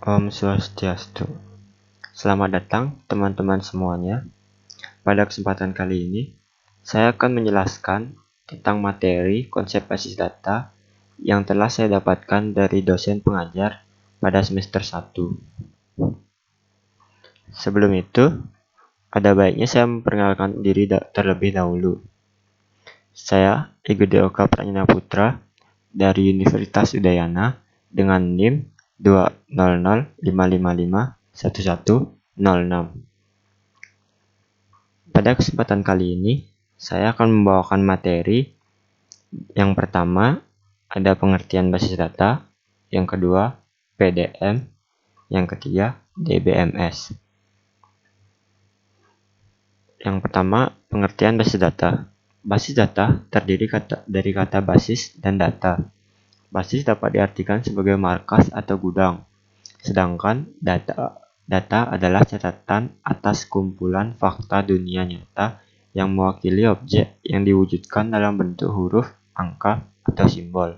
Om Swastiastu. Selamat datang teman-teman semuanya. Pada kesempatan kali ini, saya akan menjelaskan tentang materi konsep basis data yang telah saya dapatkan dari dosen pengajar pada semester 1. Sebelum itu, ada baiknya saya memperkenalkan diri terlebih dahulu. Saya Ego Deoka Pranjana Putra dari Universitas Udayana dengan NIM 20055511106. Pada kesempatan kali ini, saya akan membawakan materi. Yang pertama, ada pengertian basis data. Yang kedua, PDM. Yang ketiga, DBMS. Yang pertama, pengertian basis data. Basis data terdiri dari kata basis dan data. Basis dapat diartikan sebagai markas atau gudang, sedangkan data adalah catatan atas kumpulan fakta dunia nyata yang mewakili objek yang diwujudkan dalam bentuk huruf, angka, atau simbol.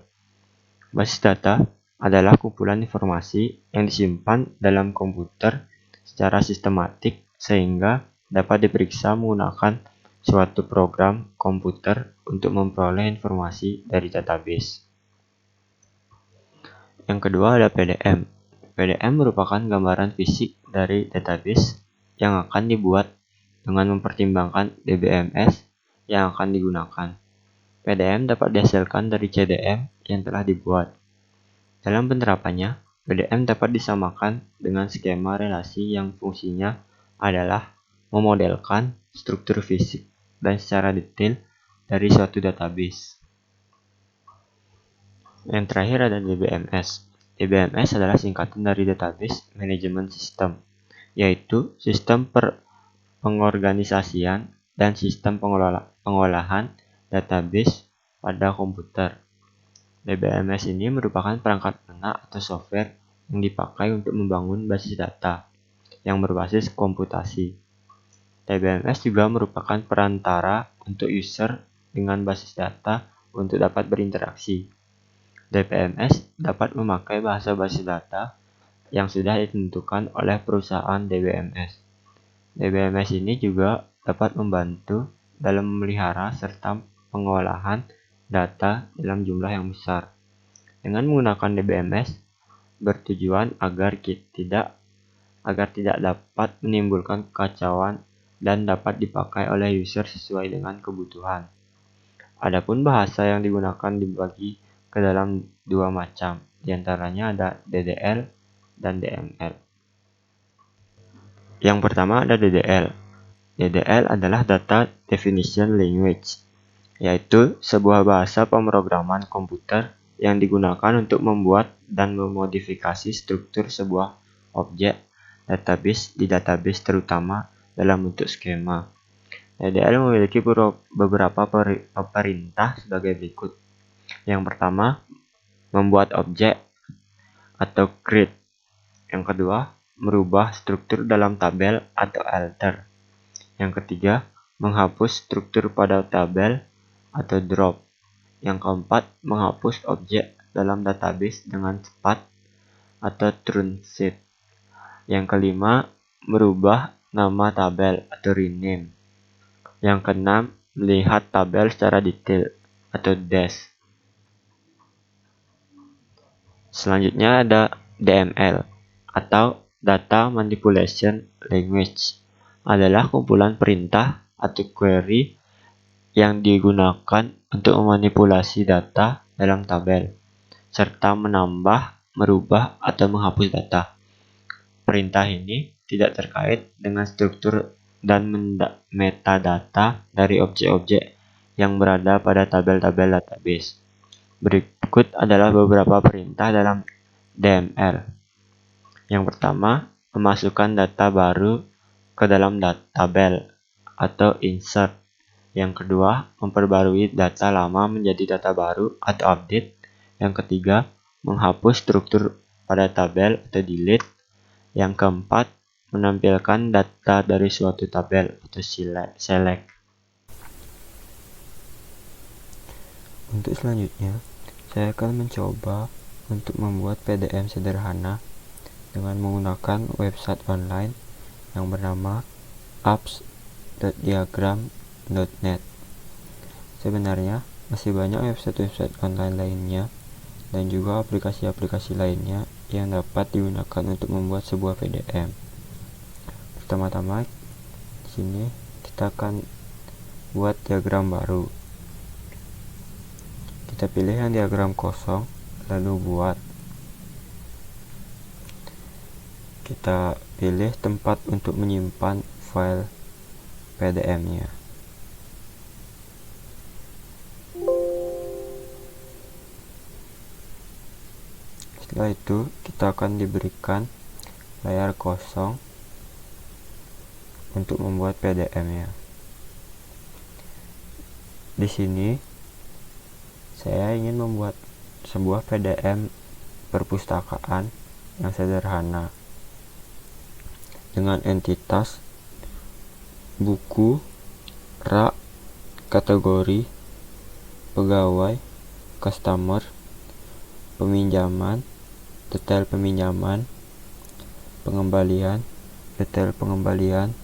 Basis data adalah kumpulan informasi yang disimpan dalam komputer secara sistematik sehingga dapat diperiksa menggunakan suatu program komputer untuk memperoleh informasi dari database. Yang kedua ada PDM. PDM merupakan gambaran fisik dari database yang akan dibuat dengan mempertimbangkan DBMS yang akan digunakan. PDM dapat dihasilkan dari CDM yang telah dibuat. Dalam penerapannya, PDM dapat disamakan dengan skema relasi yang fungsinya adalah memodelkan struktur fisik dan secara detail dari suatu database. Yang terakhir ada DBMS. DBMS adalah singkatan dari Database Management System, yaitu sistem pengorganisasian dan sistem pengolahan database pada komputer. DBMS ini merupakan perangkat lunak atau software yang dipakai untuk membangun basis data yang berbasis komputasi. DBMS juga merupakan perantara untuk user dengan basis data untuk dapat berinteraksi. DBMS dapat memakai bahasa basis data yang sudah ditentukan oleh perusahaan DBMS. DBMS ini juga dapat membantu dalam memelihara serta pengolahan data dalam jumlah yang besar. Dengan menggunakan DBMS bertujuan agar tidak dapat menimbulkan kekacauan dan dapat dipakai oleh user sesuai dengan kebutuhan. Adapun bahasa yang digunakan dibagi ke dalam dua macam, diantaranya ada DDL dan DML. Yang pertama ada DDL. DDL adalah Data Definition Language, yaitu sebuah bahasa pemrograman komputer yang digunakan untuk membuat dan memodifikasi struktur sebuah objek database di database terutama dalam bentuk skema. DDL memiliki beberapa perintah sebagai berikut. Yang pertama, membuat objek atau create. Yang kedua, merubah struktur dalam tabel atau alter. Yang ketiga, menghapus struktur pada tabel atau drop. Yang keempat, menghapus objek dalam database dengan cepat atau truncate. Yang kelima, merubah nama tabel atau rename. Yang keenam, melihat tabel secara detail atau dash. Selanjutnya ada DML atau Data Manipulation Language, adalah kumpulan perintah atau query yang digunakan untuk memanipulasi data dalam tabel, serta menambah, merubah, atau menghapus data. Perintah ini tidak terkait dengan struktur dan metadata dari objek-objek yang berada pada tabel-tabel database. Berikut adalah beberapa perintah dalam DML. Yang pertama, memasukkan data baru ke dalam tabel atau insert. Yang kedua, memperbarui data lama menjadi data baru atau update. Yang ketiga, menghapus struktur pada tabel atau delete. Yang keempat, menampilkan data dari suatu tabel atau select. Untuk selanjutnya, saya akan mencoba untuk membuat PDM sederhana dengan menggunakan website online yang bernama apps.diagram.net. Sebenarnya masih banyak website-website online lainnya dan juga aplikasi-aplikasi lainnya yang dapat digunakan untuk membuat sebuah PDM. Pertama-tama, di sini kita akan buat diagram baru. Kita pilih yang diagram kosong, lalu buat. Kita pilih tempat untuk menyimpan file PDM-nya. Setelah itu, kita akan diberikan layar kosong untuk membuat PDM-nya. Di sini, saya ingin membuat sebuah PDM perpustakaan yang sederhana dengan entitas buku, rak, kategori, pegawai, customer, peminjaman, detail peminjaman, pengembalian, detail pengembalian,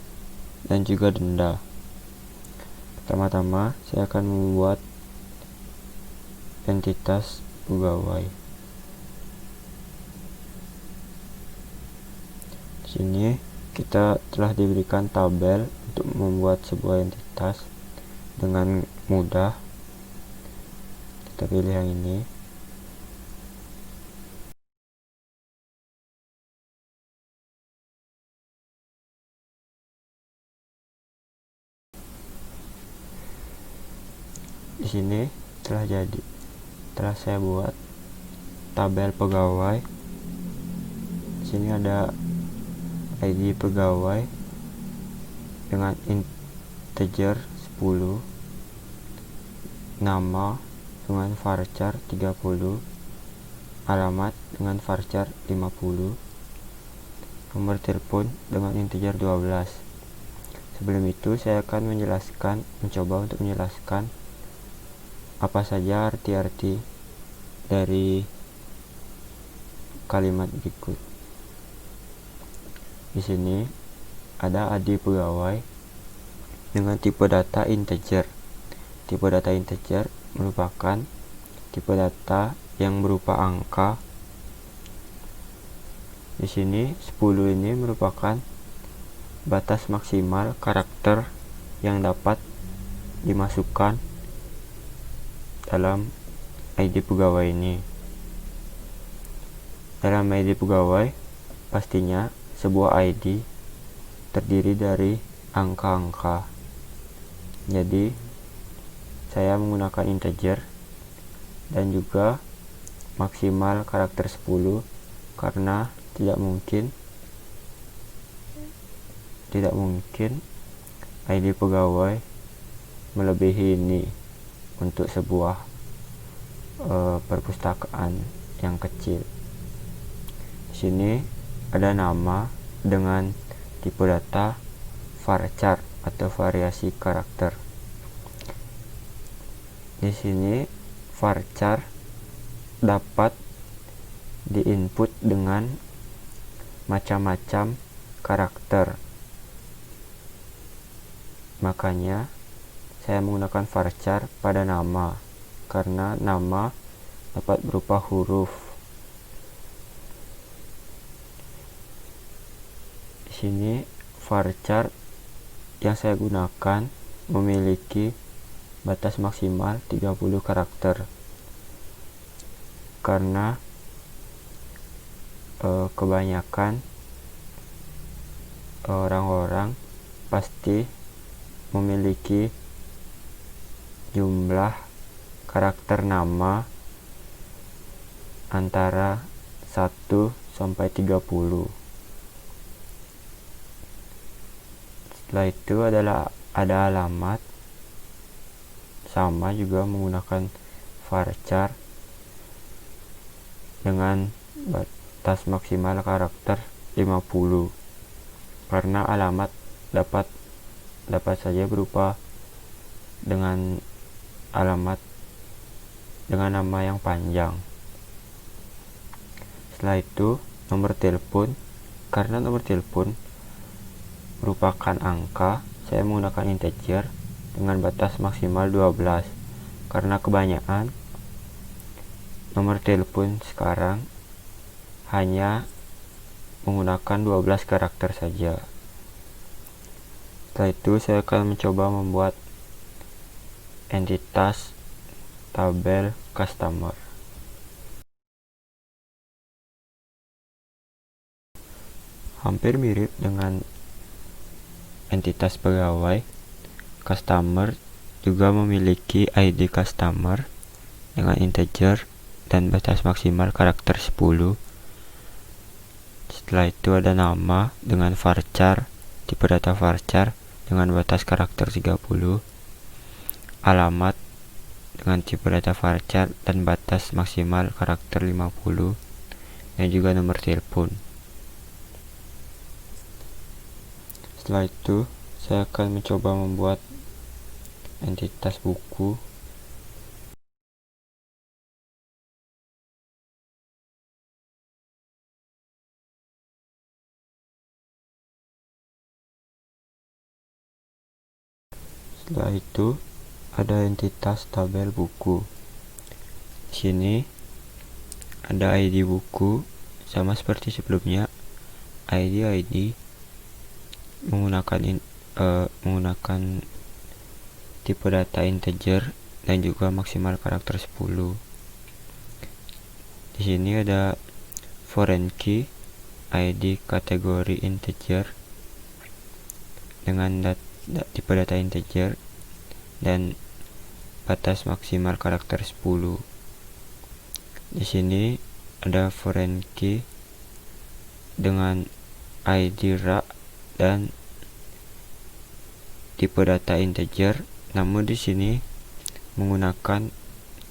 dan juga denda. Pertama-tama, saya akan membuat entitas pegawai. Di sini kita telah diberikan tabel untuk membuat sebuah entitas dengan mudah. Kita pilih yang ini. Di sini telah saya buat tabel pegawai. Di sini ada ID pegawai dengan integer 10, nama dengan varchar 30, alamat dengan varchar 50, nomor telepon dengan integer 12. Sebelum itu saya akan mencoba untuk menjelaskan apa saja arti-arti dari kalimat berikut. Di sini ada ID pegawai dengan tipe data integer. Tipe data integer merupakan tipe data yang berupa angka. Di sini 10 ini merupakan batas maksimal karakter yang dapat dimasukkan dalam ID pegawai ini. Dalam ID pegawai, pastinya sebuah ID terdiri dari angka-angka. Jadi, saya menggunakan integer dan juga maksimal karakter 10 karena tidak mungkin ID pegawai melebihi ini untuk sebuah perpustakaan yang kecil. Di sini ada nama dengan tipe data varchar atau variasi karakter. Di sini varchar dapat diinput dengan macam-macam karakter. Makanya saya menggunakan varchar pada nama karena nama dapat berupa huruf. Di sini varchar yang saya gunakan memiliki batas maksimal 30 karakter karena kebanyakan orang-orang pasti memiliki jumlah karakter nama antara 1 sampai 30. Setelah itu ada alamat, sama juga menggunakan varchar dengan batas maksimal karakter 50 karena alamat dapat saja berupa dengan alamat dengan nama yang panjang. Setelah itu nomor telepon. Karena nomor telepon merupakan angka, saya menggunakan integer dengan batas maksimal 12. Karena kebanyakan nomor telepon sekarang hanya menggunakan 12 karakter saja. Setelah itu saya akan mencoba membuat entitas tabel customer. Hampir mirip dengan entitas pegawai, customer juga memiliki ID customer dengan integer dan batas maksimal karakter 10. Setelah itu ada nama dengan varchar, tipe data varchar dengan batas karakter 30, alamat dengan tipe data varchar dan batas maksimal karakter 50, dan juga nomor telepon. Setelah itu saya akan mencoba membuat entitas buku. Setelah itu ada entitas tabel buku. Di sini ada ID buku sama seperti sebelumnya. ID menggunakan tipe data integer dan juga maksimal karakter 10. Di sini ada foreign key, ID kategori integer dengan tipe data integer dan batas maksimal karakter 10. Di sini ada foreign key dengan ID ra dan tipe data integer, namun di sini menggunakan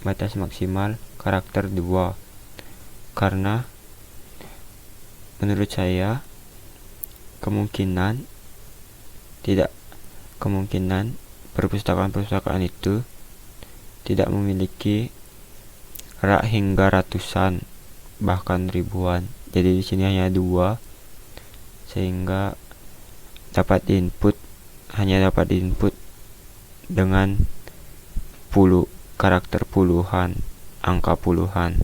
batas maksimal karakter 2 karena menurut saya kemungkinan perpustakaan itu tidak memiliki rak hingga ratusan bahkan ribuan. Jadi di sini hanya 2 sehingga hanya dapat diinput dengan karakter puluhan, angka puluhan.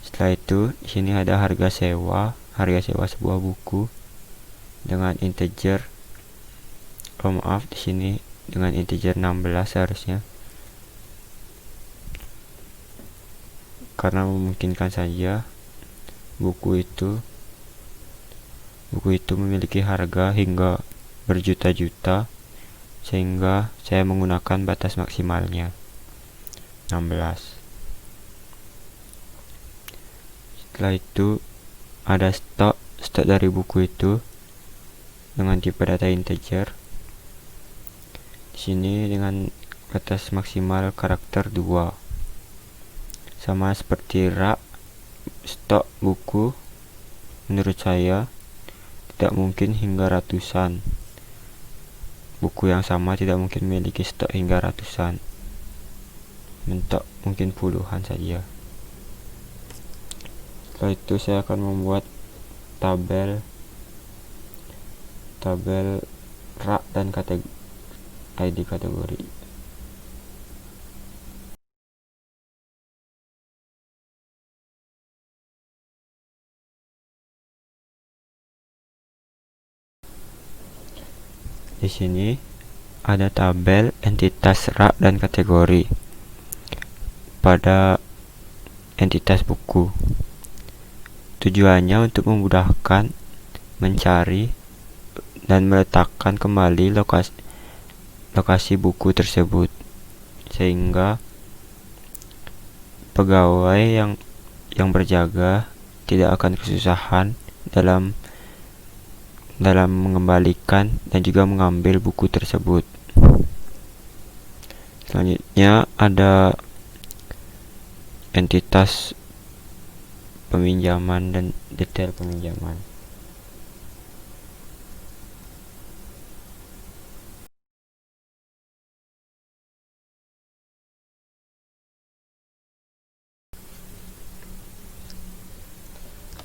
Setelah itu di sini ada harga sewa sebuah buku dengan integer. Maaf, di sini dengan integer 16 seharusnya. Karena memungkinkan saja buku itu memiliki harga hingga berjuta-juta, sehingga saya menggunakan batas maksimalnya 16. Setelah itu ada stok dari buku itu dengan tipe data integer. Di sini dengan batas maksimal karakter 2. Sama seperti rak, stok buku menurut saya tidak mungkin hingga ratusan. Buku yang sama tidak mungkin memiliki stok hingga ratusan. Mentok mungkin puluhan saja. Setelah itu saya akan membuat tabel rak dan ID kategori. Di sini ada tabel entitas rak dan kategori pada entitas buku. Tujuannya untuk memudahkan mencari dan meletakkan kembali lokasi buku tersebut, sehingga pegawai yang berjaga tidak akan kesusahan dalam mengembalikan dan juga mengambil buku tersebut. Selanjutnya ada entitas peminjaman dan detail peminjaman.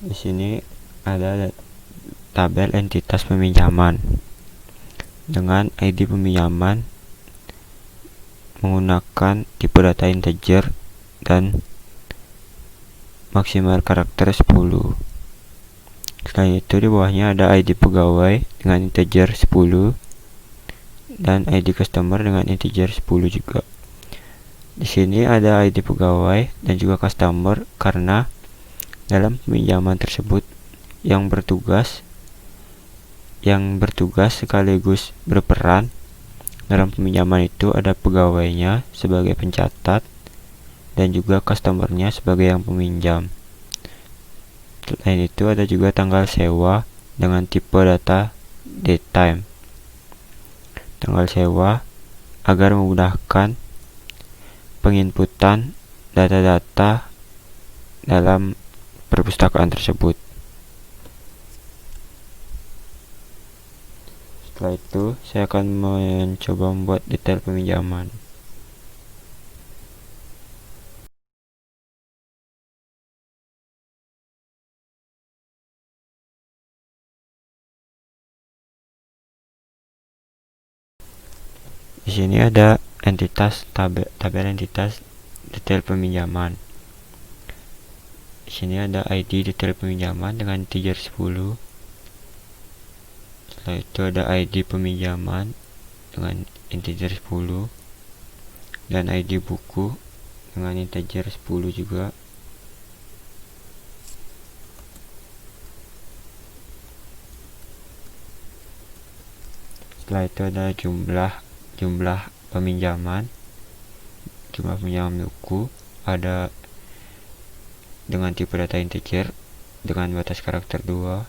Di sini ada tabel entitas peminjaman dengan ID peminjaman menggunakan tipe data integer dan maksimal karakter 10. Selain itu di bawahnya ada ID pegawai dengan integer 10 dan ID customer dengan integer 10 juga. Di sini ada ID pegawai dan juga customer karena dalam peminjaman tersebut yang bertugas sekaligus berperan dalam peminjaman itu ada pegawainya sebagai pencatat dan juga customernya sebagai yang peminjam. Selain itu ada juga tanggal sewa dengan tipe data datetime. Tanggal sewa agar memudahkan penginputan data-data dalam perpustakaan tersebut. Setelah itu, saya akan mencoba membuat detail peminjaman. Di sini ada tabel entitas detail peminjaman. Di sini ada ID detail peminjaman dengan integer 10. Setelah itu ada ID peminjaman dengan integer 10 dan ID buku dengan integer 10 juga. Setelah itu ada jumlah peminjaman buku ada dengan tipe data integer dengan batas karakter 2.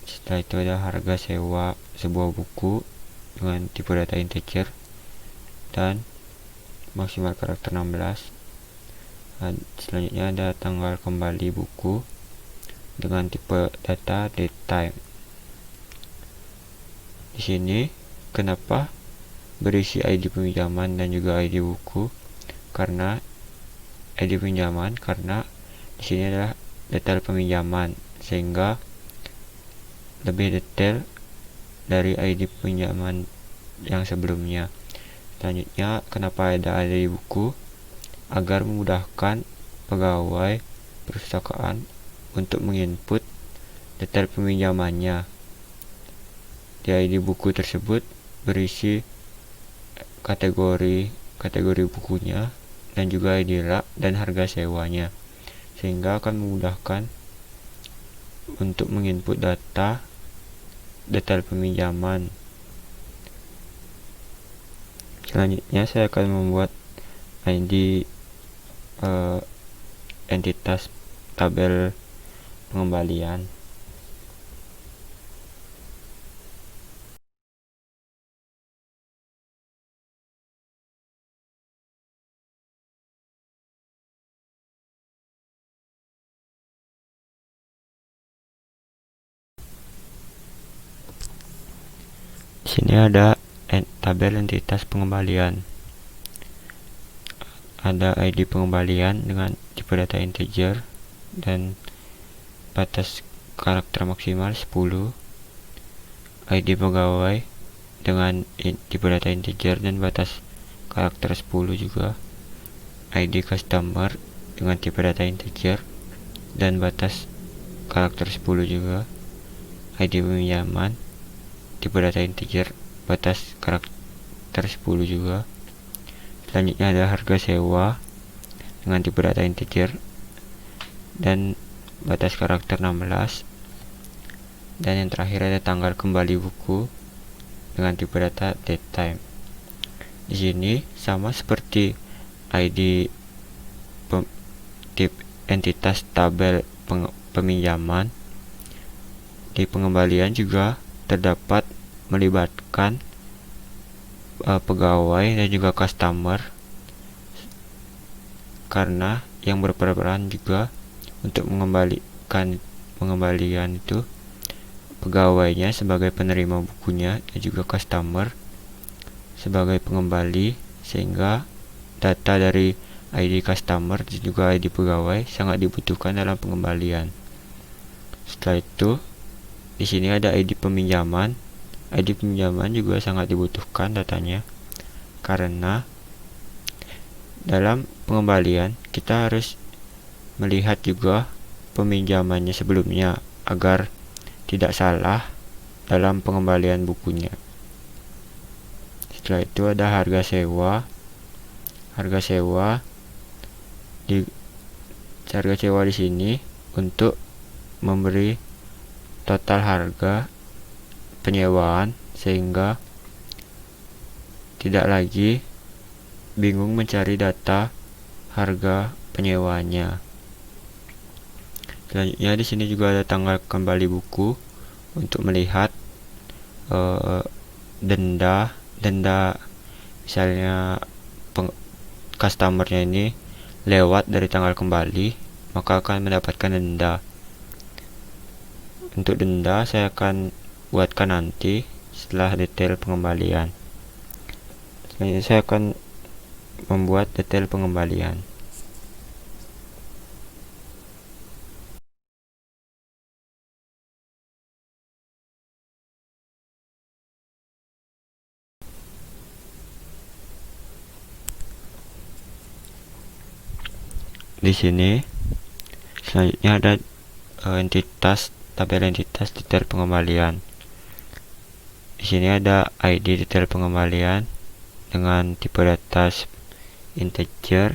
Setelah itu ada harga sewa sebuah buku dengan tipe data integer dan maksimal karakter 16. Dan selanjutnya ada tanggal kembali buku dengan tipe data datetime. Di sini kenapa berisi ID peminjaman dan juga ID buku? Karena ID pinjaman karena di sini adalah detail peminjaman sehingga lebih detail dari ID pinjaman yang sebelumnya. Selanjutnya kenapa ada ID buku? Agar memudahkan pegawai perpustakaan untuk menginput detail peminjamannya. Di ID buku tersebut berisi kategori bukunya dan juga ID rak dan harga sewanya, sehingga akan memudahkan untuk menginput detail peminjaman. Selanjutnya saya akan membuat ID entitas tabel pengembalian. Di sini ada tabel entitas pengembalian. Ada ID pengembalian dengan tipe data integer dan batas karakter maksimal 10. ID pegawai dengan tipe data integer dan batas karakter 10 juga. ID customer dengan tipe data integer dan batas karakter 10 juga. ID peminjaman tipe data integer batas karakter 10 juga. Selanjutnya ada harga sewa dengan tipe data integer dan batas karakter 16. Dan yang terakhir ada tanggal kembali buku dengan tipe data datetime. Di sini sama seperti ID entitas tabel peminjaman, di pengembalian juga terdapat melibatkan pegawai dan juga customer karena yang berperan juga untuk pengembalian itu pegawainya sebagai penerima bukunya dan juga customer sebagai pengembali, sehingga data dari ID customer dan juga ID pegawai sangat dibutuhkan dalam pengembalian. Setelah itu, di sini ada ID peminjaman. ID peminjaman juga sangat dibutuhkan datanya karena dalam pengembalian kita harus melihat juga peminjamannya sebelumnya agar tidak salah dalam pengembalian bukunya. Setelah itu ada harga sewa. Harga sewa di sini untuk memberi total harga penyewaan sehingga tidak lagi bingung mencari data harga penyewaannya. Selanjutnya di sini juga ada tanggal kembali buku untuk melihat denda misalnya customernya ini lewat dari tanggal kembali, maka akan mendapatkan denda. Untuk denda saya akan buatkan nanti setelah detail pengembalian. Selanjutnya saya akan membuat detail pengembalian. Di sini selanjutnya ada tabel entitas detail pengembalian. Di sini ada ID detail pengembalian dengan tipe data integer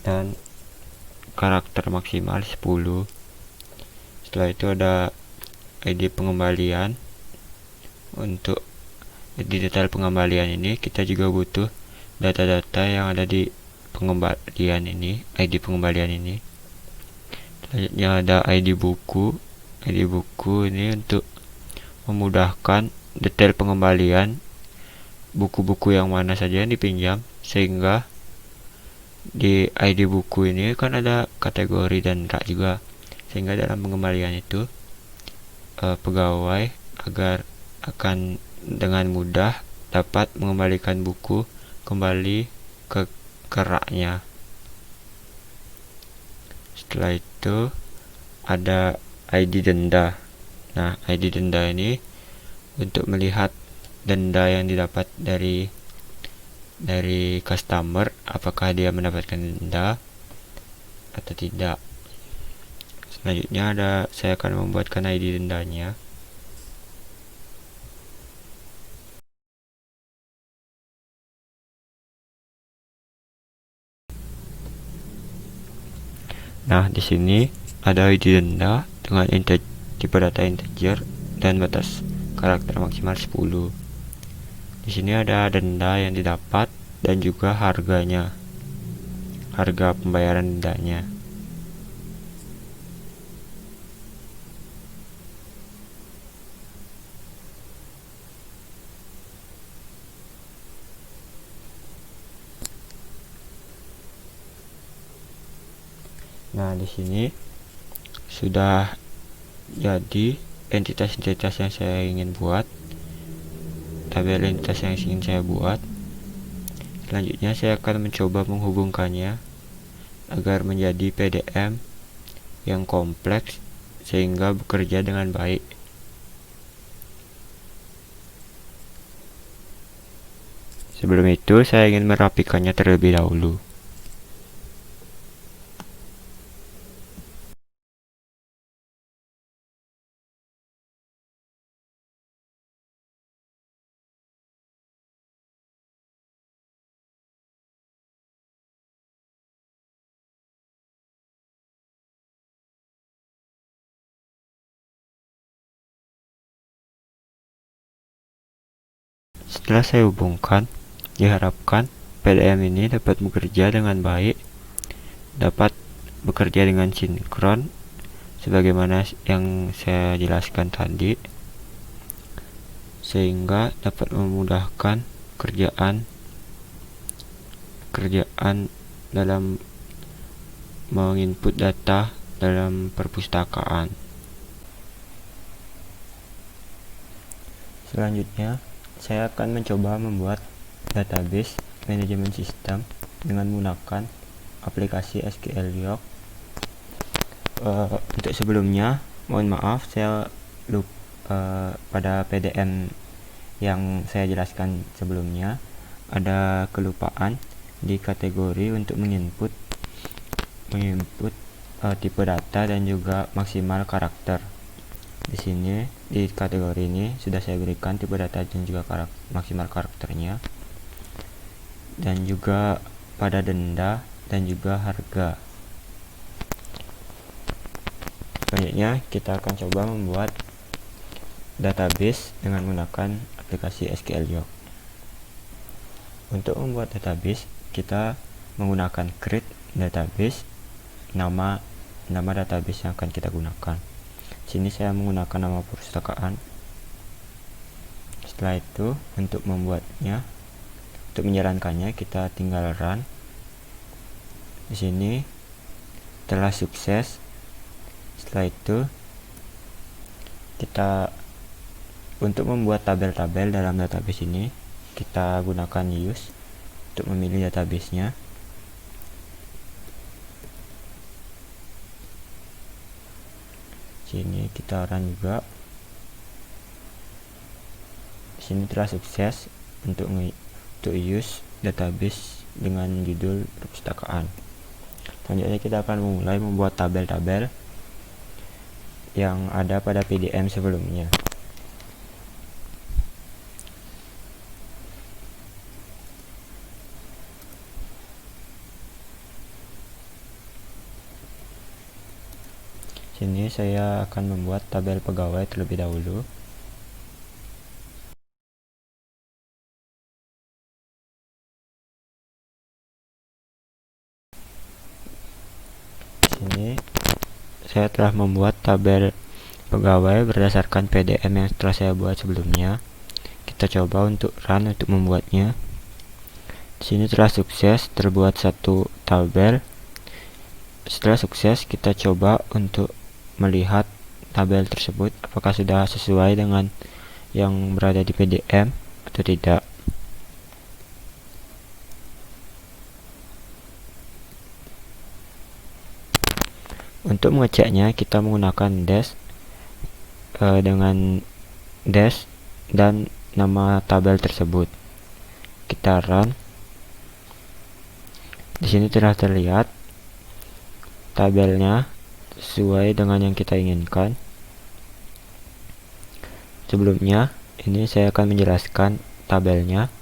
dan karakter maksimal 10. Setelah itu ada ID pengembalian. Untuk di detail pengembalian ini kita juga butuh data-data yang ada di pengembalian ini, ID pengembalian ini. Selanjutnya ada ID buku. ID buku ini untuk memudahkan detail pengembalian buku-buku yang mana saja yang dipinjam, sehingga di ID buku ini kan ada kategori dan rak juga, sehingga dalam pengembalian itu pegawai agar akan dengan mudah dapat mengembalikan buku kembali ke raknya. Setelah itu ada ID denda. Nah, ID denda ini untuk melihat denda yang didapat dari customer, apakah dia mendapatkan denda atau tidak. Selanjutnya saya akan membuatkan ID dendanya. Nah, di sini ada ID denda dengan tipe data integer dan batas karakter maksimal 10. Di sini ada denda yang didapat dan juga harganya. Harga pembayaran dendanya. Nah, di sini sudah jadi entitas-entitas yang saya ingin buat, tabel entitas yang ingin saya buat. Selanjutnya saya akan mencoba menghubungkannya agar menjadi PDM yang kompleks sehingga bekerja dengan baik. Sebelum itu saya ingin merapikannya terlebih dahulu. Setelah saya hubungkan, diharapkan PDM ini dapat bekerja dengan baik, dapat bekerja dengan sinkron sebagaimana yang saya jelaskan tadi, sehingga dapat memudahkan kerjaan dalam menginput data dalam perpustakaan. Selanjutnya, saya akan mencoba membuat database manajemen sistem dengan menggunakan aplikasi SQLiok. Untuk sebelumnya, mohon maaf saya lupa pada PDM yang saya jelaskan sebelumnya ada kelupaan di kategori untuk menginput tipe data dan juga maksimal karakter. Di sini di kategori ini sudah saya berikan tipe data dan juga maksimal karakternya, dan juga pada denda dan juga harga. Selanjutnya kita akan coba membuat database dengan menggunakan aplikasi SQLiok. Untuk membuat database, kita menggunakan create database, nama database yang akan kita gunakan. Sini saya menggunakan nama perpustakaan. Setelah itu, untuk menjalankannya kita tinggal run. Di sini telah sukses. Setelah itu kita untuk membuat tabel-tabel dalam database ini kita gunakan use untuk memilih databasenya. Sini kita run juga. Sini telah sukses untuk use database dengan judul perpustakaan. Selanjutnya kita akan mulai membuat tabel-tabel yang ada pada PDM sebelumnya. Sini saya akan membuat tabel pegawai terlebih dahulu. Sini saya telah membuat tabel pegawai berdasarkan PDM yang telah saya buat sebelumnya. Kita coba untuk run untuk membuatnya. Di sini telah sukses terbuat satu tabel. Setelah sukses, kita coba untuk melihat tabel tersebut apakah sudah sesuai dengan yang berada di PDM atau tidak. Untuk mengeceknya, kita menggunakan dash dengan dash dan nama tabel tersebut. Kita run. Di sini telah terlihat tabelnya sesuai dengan yang kita inginkan. Sebelumnya, ini saya akan menjelaskan tabelnya.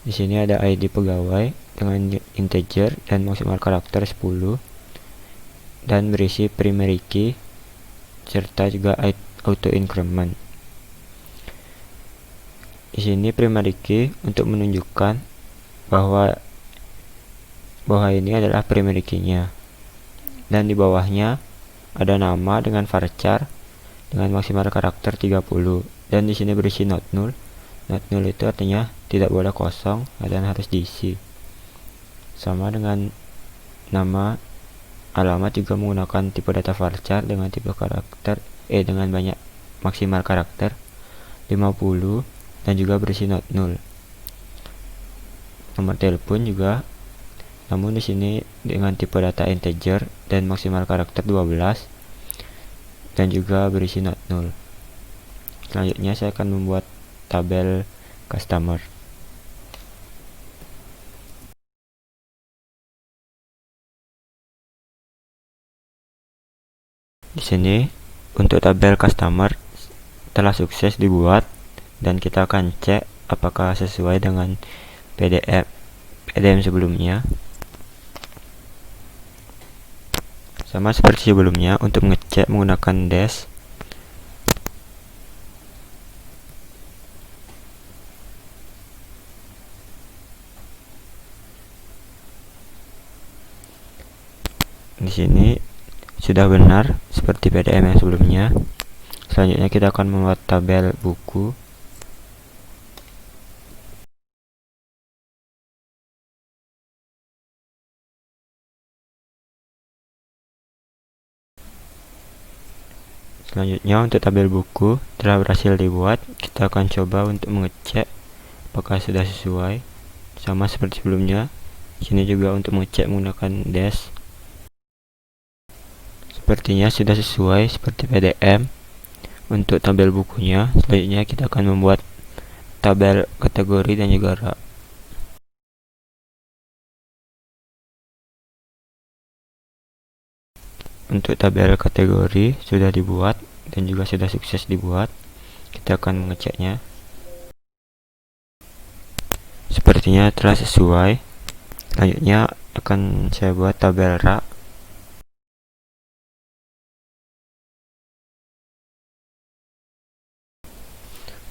Di sini ada ID pegawai dengan integer dan maksimal karakter 10 dan berisi primary key serta juga auto increment. Di sini primary key untuk menunjukkan bahwa ini adalah primary key-nya. Dan di bawahnya ada nama dengan varchar dengan maksimal karakter 30, dan di sini berisi not null. Not null itu artinya tidak boleh kosong dan harus diisi. Sama dengan nama, alamat juga menggunakan tipe data varchar dengan tipe karakter dengan banyak maksimal karakter 50 dan juga berisi not null. Nomor telepon juga, namun di sini dengan tipe data integer dan maksimal karakter 12 dan juga berisi not null. Selanjutnya saya akan membuat tabel customer. Di sini untuk tabel customer telah sukses dibuat dan kita akan cek apakah sesuai dengan PDM sebelumnya. Sama seperti sebelumnya, untuk mengecek menggunakan dash. Di sini sudah benar seperti PDM yang sebelumnya. Selanjutnya kita akan membuat tabel buku. Selanjutnya untuk tabel buku telah berhasil dibuat, kita akan coba untuk mengecek apakah sudah sesuai. Sama seperti sebelumnya, sini juga untuk mengecek menggunakan dash. Sepertinya sudah sesuai seperti PDM. Untuk tabel bukunya, selanjutnya kita akan membuat tabel kategori dan juga rak. Untuk tabel kategori sudah dibuat dan juga sudah sukses dibuat. Kita akan mengeceknya. Sepertinya telah sesuai. Selanjutnya akan saya buat tabel rak.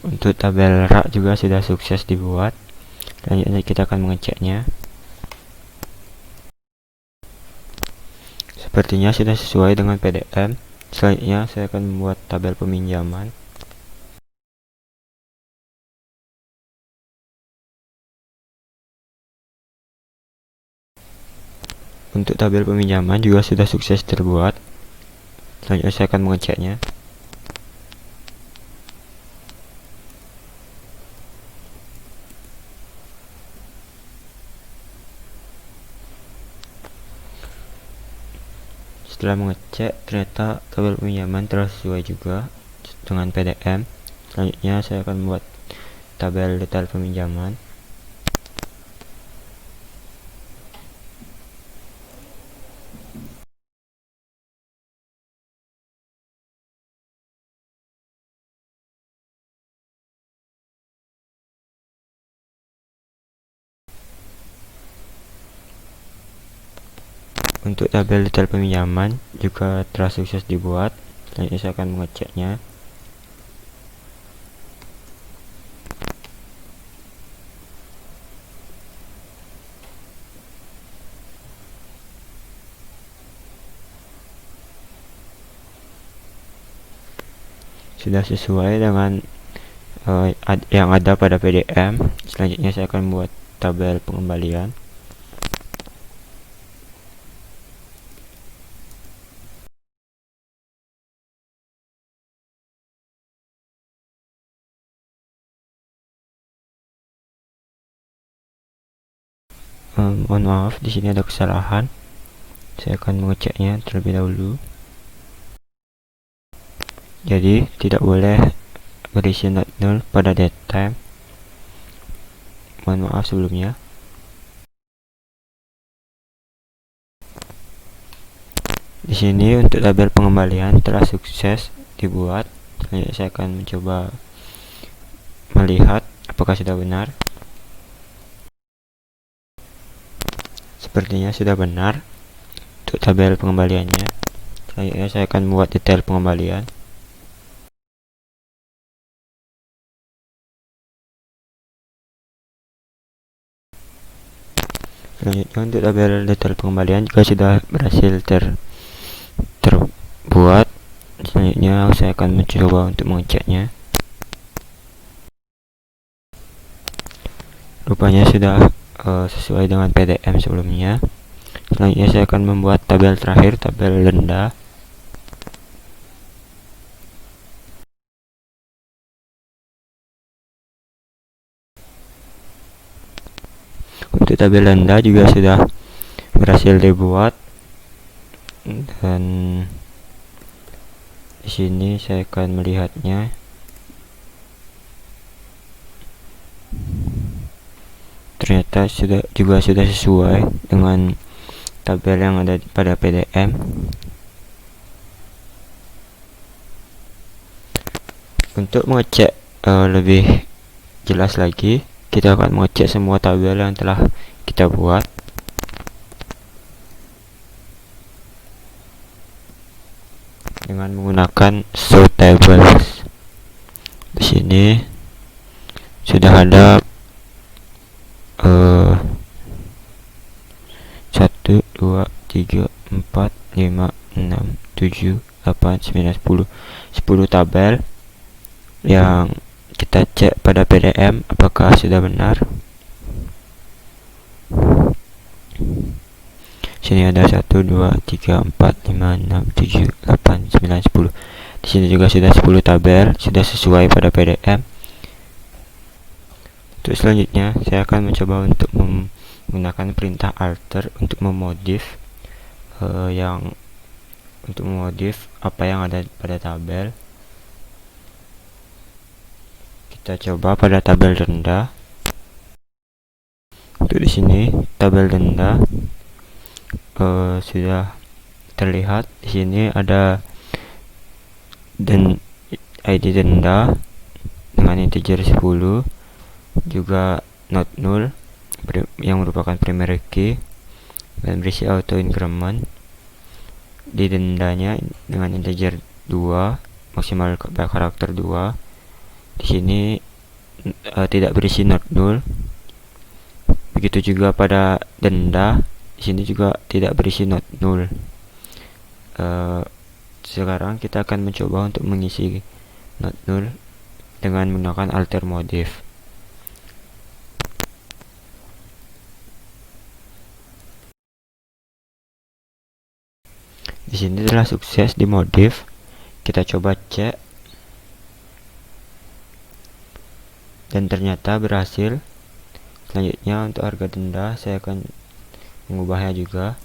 Untuk tabel rak juga sudah sukses dibuat. Selanjutnya kita akan mengeceknya. Sepertinya sudah sesuai dengan PDM. Selanjutnya saya akan membuat tabel peminjaman. Untuk tabel peminjaman juga sudah sukses terbuat. Selanjutnya saya akan mengeceknya. Setelah mengecek, ternyata tabel peminjaman telah sesuai juga dengan PDM. Selanjutnya saya akan membuat tabel detail peminjaman. Untuk tabel detail peminjaman juga telah sukses dibuat. Selanjutnya saya akan mengeceknya. Sudah sesuai dengan yang ada pada PDM. Selanjutnya saya akan membuat tabel pengembalian. Mohon maaf, di sini ada kesalahan. Saya akan mengeceknya terlebih dahulu. Jadi tidak boleh berisi not null pada datetime. Mohon maaf sebelumnya. Di sini untuk tabel pengembalian telah sukses dibuat. Selanjutnya saya akan mencoba melihat apakah sudah benar. Sepertinya sudah benar untuk tabel pengembaliannya. Selanjutnya saya akan membuat detail pengembalian. Selanjutnya untuk tabel detail pengembalian juga sudah berhasil terbuat. Selanjutnya saya akan mencoba untuk mengeceknya. Rupanya sudah sesuai dengan PDM sebelumnya. Selanjutnya saya akan membuat tabel terakhir, tabel denda. Untuk tabel denda juga sudah berhasil dibuat, dan di sini saya akan melihatnya. Ternyata juga sudah sesuai dengan tabel yang ada pada PDM. Untuk mengecek lebih jelas lagi, kita akan mengecek semua tabel yang telah kita buat. Dengan menggunakan show tables. Di sini sudah ada 1, 2, 3, 4, 5, 6, 7, 8, 9, 10 tabel yang kita cek pada PDM apakah sudah benar. Sini ada 1, 2, 3, 4, 5, 6, 7, 8, 9, 10. Di sini juga sudah 10 tabel, sudah sesuai pada PDF. Untuk selanjutnya, saya akan mencoba untuk menggunakan perintah alter untuk memodif apa yang ada pada tabel. Kita coba pada tabel denda. Untuk di sini tabel denda sudah terlihat. Di sini ada ID denda dengan integer 10, juga not null yang merupakan primary key, dan berisi auto increment. Di dendanya dengan integer 2, maksimal karakter 2. Di sini tidak berisi not null. Begitu juga pada denda, di sini juga tidak berisi not null. Sekarang kita akan mencoba untuk mengisi not null dengan menggunakan alter modif. Di sini telah sukses dimodif. Kita coba cek, dan ternyata berhasil. Selanjutnya untuk harga denda saya akan mengubahnya juga.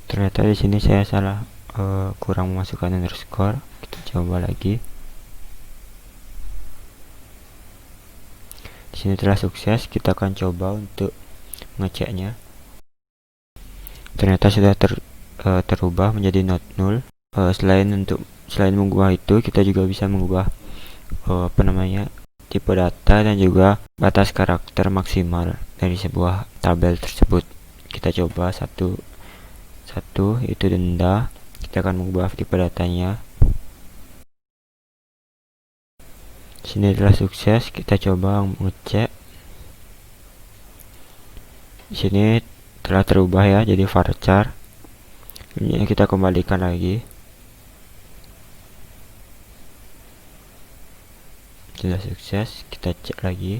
Ternyata di sini saya salah, kurang memasukkan underscore. Kita coba lagi. Di sini telah sukses. Kita akan coba untuk mengeceknya. Ternyata sudah terubah menjadi not null. Selain mengubah itu, kita juga bisa mengubah tipe data dan juga batas karakter maksimal dari sebuah tabel tersebut. Kita coba satu itu denda. Kita akan mengubah tipe datanya. Sini telah sukses. Kita coba mengecek. Di sini telah terubah ya jadi varchar. Ini kita kembalikan lagi. Sudah sukses. Kita cek lagi.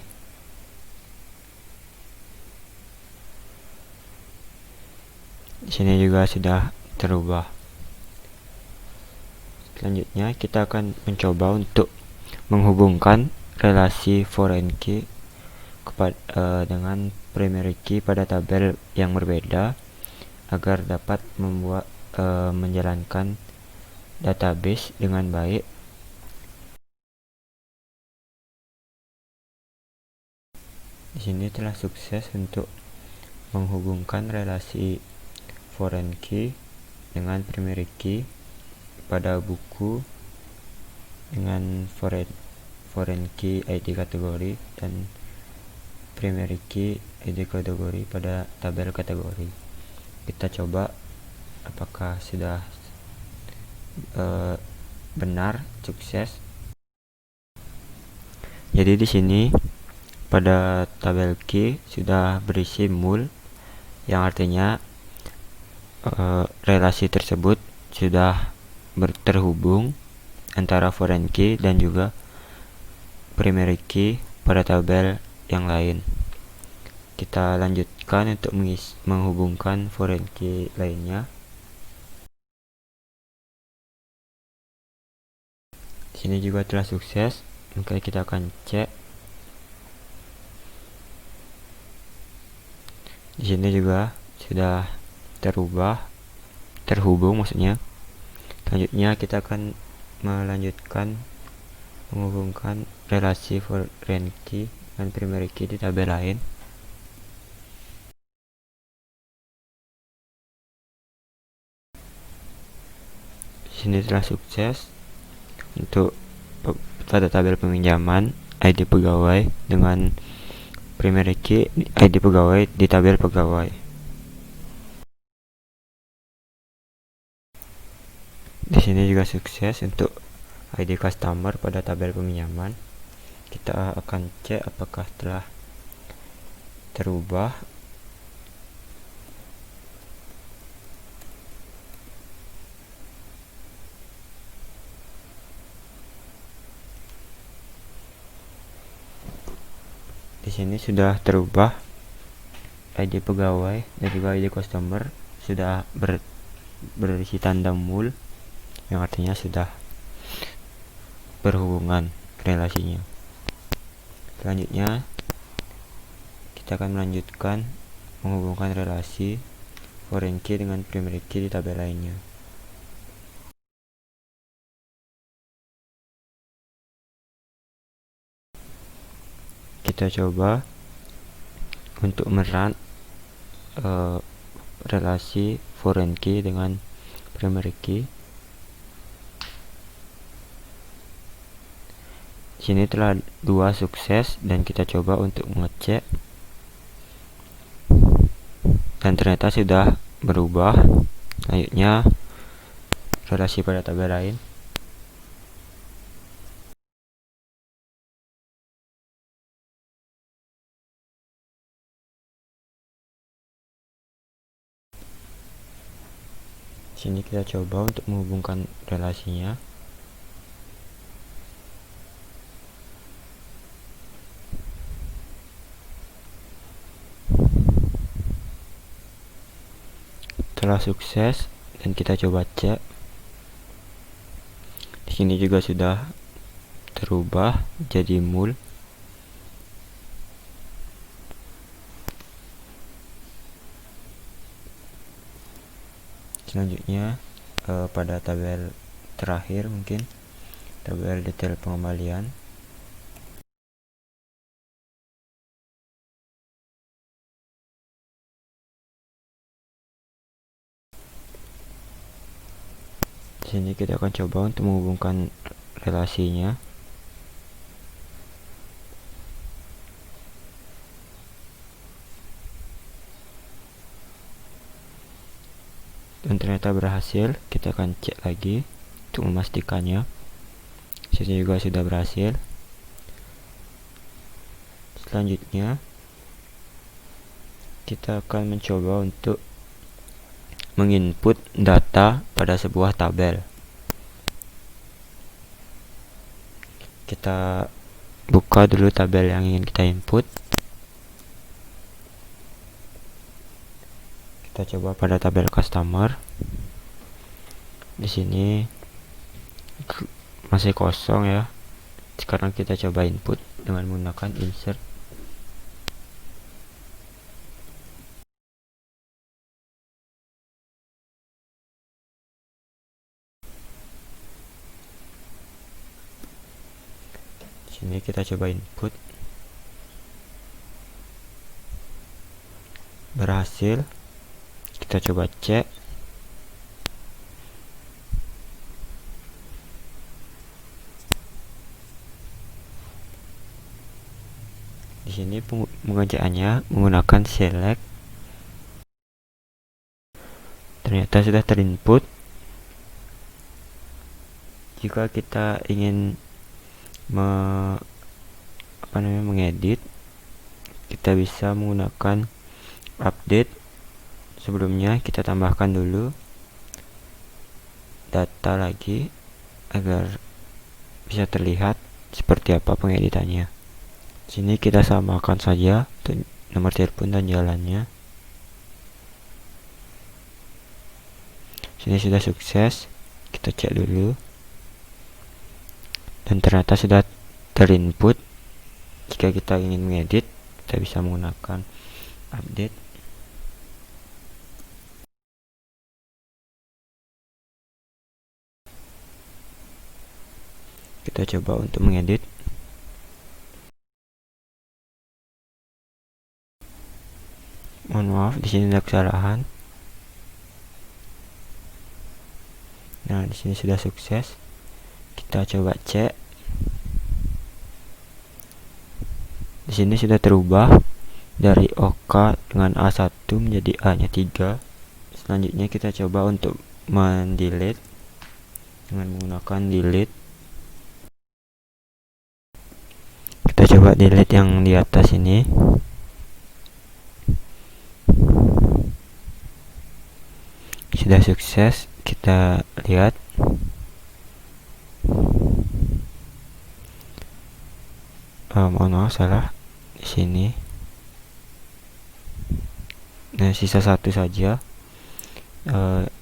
Di sini juga sudah terubah. Selanjutnya kita akan mencoba untuk menghubungkan relasi foreign key dengan primary key pada tabel yang berbeda agar dapat menjalankan database dengan baik. Di sini telah sukses untuk menghubungkan relasi foreign key dengan primary key pada buku dengan foreign key ID kategori dan primary key ID kategori pada tabel kategori. Kita coba apakah sudah benar, sukses. Jadi di sini pada tabel key sudah berisi mul, yang artinya relasi tersebut sudah terhubung antara foreign key dan juga primary key pada tabel yang lain. Kita lanjutkan untuk menghubungkan foreign key lainnya. Di sini juga telah sukses. Maka kita akan cek. Di sini juga sudah terhubung maksudnya. Selanjutnya kita akan melanjutkan menghubungkan relasi foreign key dan primary key di tabel lain. Di sini telah sukses untuk pada tabel peminjaman ID pegawai dengan primary key ID pegawai di tabel pegawai. Di sini juga sukses untuk ID customer pada tabel peminjaman. Kita akan cek apakah telah terubah. Di sini sudah terubah ID pegawai dan juga ID customer, sudah berisi tanda mul, yang artinya sudah berhubungan relasinya. Selanjutnya kita akan melanjutkan menghubungkan relasi foreign key dengan primary key di tabel lainnya. Kita coba untuk merun relasi foreign key dengan primary key. Sini telah 2 sukses dan kita coba untuk mengecek dan ternyata sudah berubah. Selanjutnya relasi pada tabel lain. Sini kita coba untuk menghubungkan relasinya. Telah sukses dan kita coba cek. Di sini juga sudah terubah jadi mul. Selanjutnya pada tabel terakhir, mungkin tabel detail pengembalian. Di sini kita akan coba untuk menghubungkan relasinya. Dan ternyata berhasil. Kita akan cek lagi untuk memastikannya. Sini juga sudah berhasil. Selanjutnya kita akan mencoba untuk menginput data pada sebuah tabel. Kita buka dulu tabel yang ingin kita input. Kita coba pada tabel customer. Di sini masih kosong ya. Sekarang kita coba input dengan menggunakan insert. Sini kita coba input. Berhasil. Kita coba cek. Di sini pengerjaannya menggunakan select. Ternyata sudah terinput. Jika kita ingin mengedit, kita bisa menggunakan update. Sebelumnya kita tambahkan dulu data lagi agar bisa terlihat seperti apa pengeditannya. Sini kita samakan saja nomor telepon dan jalannya. Sini sudah sukses. Kita cek dulu. Dan ternyata sudah terinput. Jika kita ingin mengedit, kita bisa menggunakan update. Kita coba untuk mengedit. Mohon maaf, di sini ada kesalahan. Nah, di sini sudah sukses. Kita coba cek. Di sini sudah terubah dari OK dengan A1 menjadi A-nya 3. Selanjutnya kita coba untuk mendelete dengan menggunakan delete. Kita coba delete yang di atas ini. Sudah sukses. Kita lihat. Mohon maaf, salah. di sini. Nah, sisa satu saja.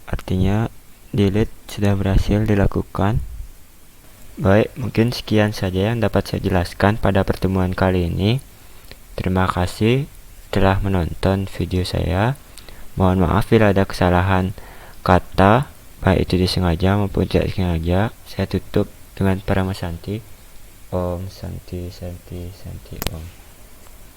Artinya delete sudah berhasil dilakukan. Baik, mungkin sekian saja yang dapat saya jelaskan pada pertemuan kali ini. Terima kasih telah menonton video saya. Mohon maaf bila ada kesalahan kata, baik itu disengaja maupun tidak disengaja. Saya tutup dengan Paramasanti. Om Santi Santi Santi Om.